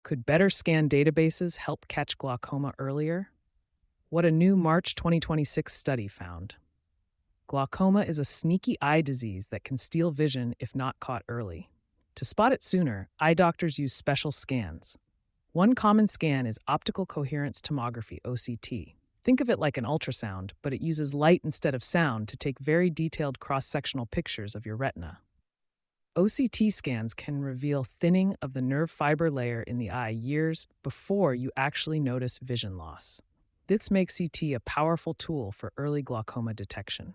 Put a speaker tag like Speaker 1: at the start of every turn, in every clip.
Speaker 1: Could better scan databases help catch glaucoma earlier? What a new March 2026 study found. Glaucoma is a sneaky eye disease that can steal vision if not caught early. To spot it sooner, eye doctors use special scans. One common scan is optical coherence tomography, OCT. Think of it like an ultrasound, but it uses light instead of sound to take very detailed cross-sectional pictures of your retina. OCT scans can reveal thinning of the nerve fiber layer in the eye years before you actually notice vision loss. This makes CT a powerful tool for early glaucoma detection.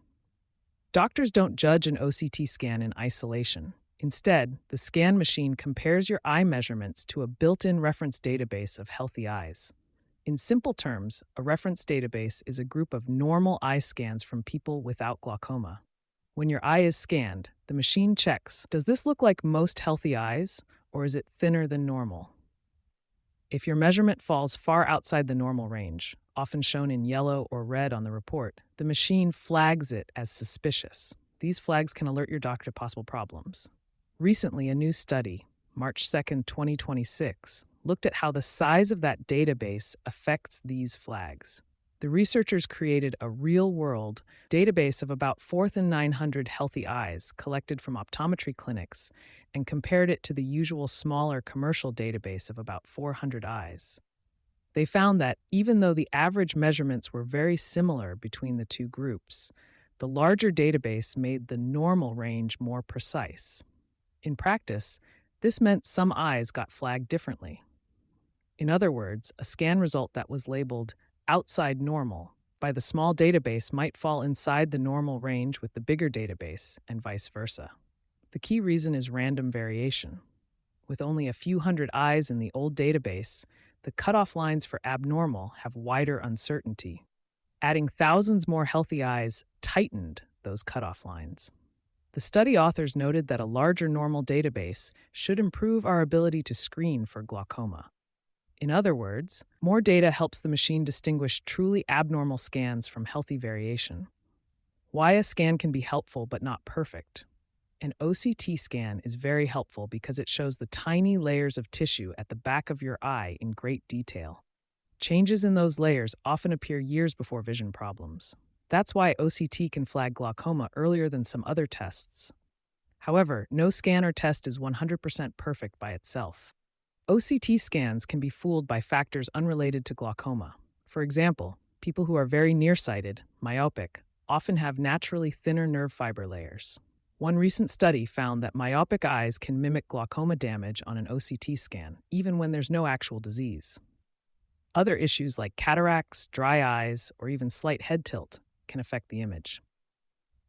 Speaker 1: Doctors don't judge an OCT scan in isolation. Instead, the scan machine compares your eye measurements to a built-in reference database of healthy eyes. In simple terms, a reference database is a group of normal eye scans from people without glaucoma. When your eye is scanned, the machine checks, does this look like most healthy eyes, or is it thinner than normal? If your measurement falls far outside the normal range, often shown in yellow or red on the report, the machine flags it as suspicious. These flags can alert your doctor to possible problems. Recently, a new study, March 2nd, 2026, looked at how the size of that database affects these flags. The researchers created a real-world database of about 4,900 healthy eyes collected from optometry clinics and compared it to the usual smaller commercial database of about 400 eyes. They found that even though the average measurements were very similar between the two groups, the larger database made the normal range more precise. In practice, this meant some eyes got flagged differently. In other words, a scan result that was labeled outside normal by the small database might fall inside the normal range with the bigger database, and vice versa. The key reason is random variation. With only a few hundred eyes in the old database, the cutoff lines for abnormal have wider uncertainty. Adding thousands more healthy eyes tightened those cutoff lines. The study authors noted that a larger normal database should improve our ability to screen for glaucoma. In other words, more data helps the machine distinguish truly abnormal scans from healthy variation. Why a scan can be helpful but not perfect? An OCT scan is very helpful because it shows the tiny layers of tissue at the back of your eye in great detail. Changes in those layers often appear years before vision problems. That's why OCT can flag glaucoma earlier than some other tests. However, no scan or test is 100% perfect by itself. OCT scans can be fooled by factors unrelated to glaucoma. For example, people who are very nearsighted, myopic, often have naturally thinner nerve fiber layers. One recent study found that myopic eyes can mimic glaucoma damage on an OCT scan, even when there's no actual disease. Other issues like cataracts, dry eyes, or even slight head tilt can affect the image.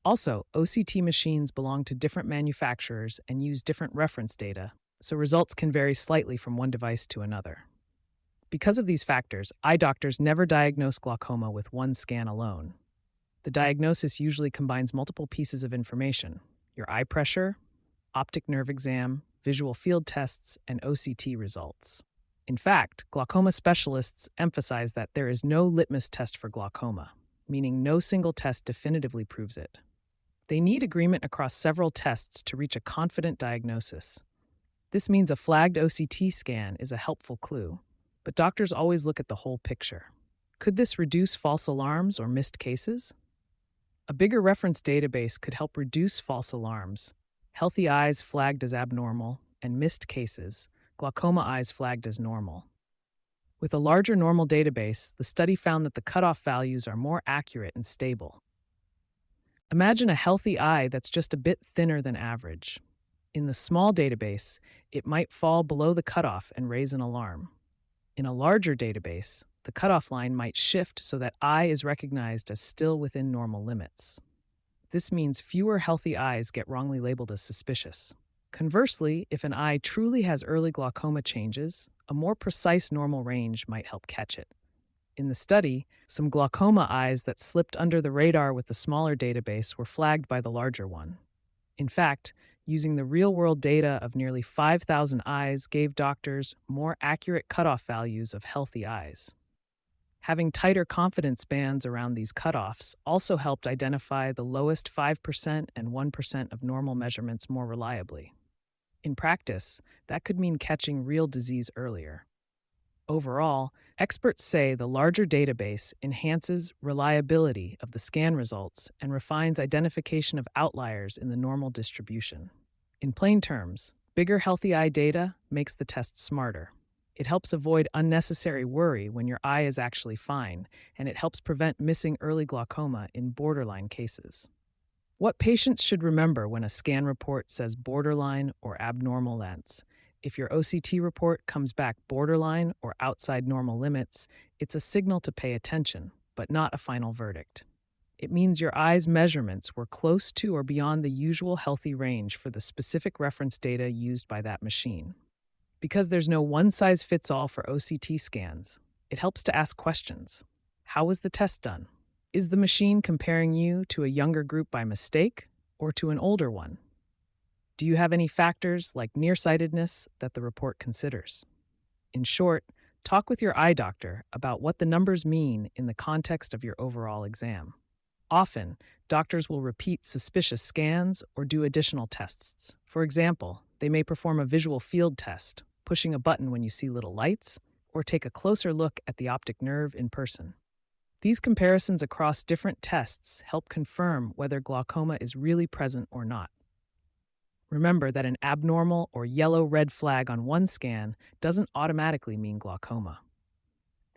Speaker 1: Also, OCT machines belong to different manufacturers and use different reference data, so results can vary slightly from one device to another. Because of these factors, eye doctors never diagnose glaucoma with one scan alone. The diagnosis usually combines multiple pieces of information: your eye pressure, optic nerve exam, visual field tests, and OCT results. In fact, glaucoma specialists emphasize that there is no litmus test for glaucoma, meaning no single test definitively proves it. They need agreement across several tests to reach a confident diagnosis. This means a flagged OCT scan is a helpful clue, but doctors always look at the whole picture. Could this reduce false alarms or missed cases? A bigger reference database could help reduce false alarms, healthy eyes flagged as abnormal, and missed cases, glaucoma eyes flagged as normal. With a larger normal database, the study found that the cutoff values are more accurate and stable. Imagine a healthy eye that's just a bit thinner than average. In the small database, it might fall below the cutoff and raise an alarm. In a larger database, the cutoff line might shift so that eye is recognized as still within normal limits. This means fewer healthy eyes get wrongly labeled as suspicious. Conversely, if an eye truly has early glaucoma changes, a more precise normal range might help catch it. In the study, some glaucoma eyes that slipped under the radar with the smaller database were flagged by the larger one. In fact, using the real-world data of nearly 5,000 eyes gave doctors more accurate cutoff values of healthy eyes. Having tighter confidence bands around these cutoffs also helped identify the lowest 5% and 1% of normal measurements more reliably. In practice, that could mean catching real disease earlier. Overall, experts say the larger database enhances reliability of the scan results and refines identification of outliers in the normal distribution. In plain terms, bigger healthy eye data makes the test smarter. It helps avoid unnecessary worry when your eye is actually fine, and it helps prevent missing early glaucoma in borderline cases. What patients should remember when a scan report says borderline or abnormal lens? If your OCT report comes back borderline or outside normal limits, it's a signal to pay attention, but not a final verdict. It means your eye's measurements were close to or beyond the usual healthy range for the specific reference data used by that machine. Because there's no one-size-fits-all for OCT scans, it helps to ask questions. How was the test done? Is the machine comparing you to a younger group by mistake or to an older one? Do you have any factors like nearsightedness that the report considers? In short, talk with your eye doctor about what the numbers mean in the context of your overall exam. Often, doctors will repeat suspicious scans or do additional tests. For example, they may perform a visual field test, pushing a button when you see little lights, or take a closer look at the optic nerve in person. These comparisons across different tests help confirm whether glaucoma is really present or not. Remember that an abnormal or yellow red flag on one scan doesn't automatically mean glaucoma.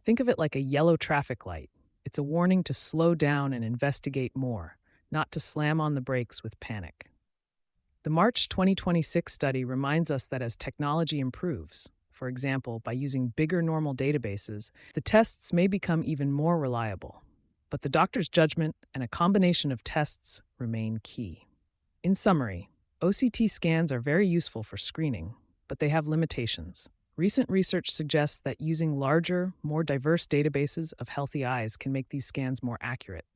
Speaker 1: Think of it like a yellow traffic light. It's a warning to slow down and investigate more, not to slam on the brakes with panic. The March 2026 study reminds us that as technology improves, for example, by using bigger normal databases, the tests may become even more reliable. But the doctor's judgment and a combination of tests remain key. In summary, OCT scans are very useful for screening, but they have limitations. Recent research suggests that using larger, more diverse databases of healthy eyes can make these scans more accurate.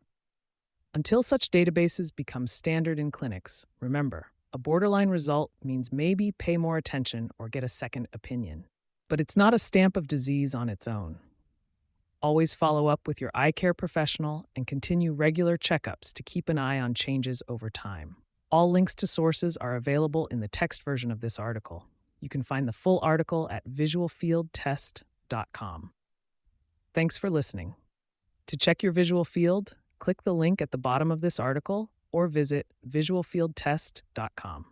Speaker 1: Until such databases become standard in clinics, remember, a borderline result means maybe pay more attention or get a second opinion. But it's not a stamp of disease on its own. Always follow up with your eye care professional and continue regular checkups to keep an eye on changes over time. All links to sources are available in the text version of this article. You can find the full article at visualfieldtest.com. Thanks for listening. To check your visual field, click the link at the bottom of this article or visit visualfieldtest.com.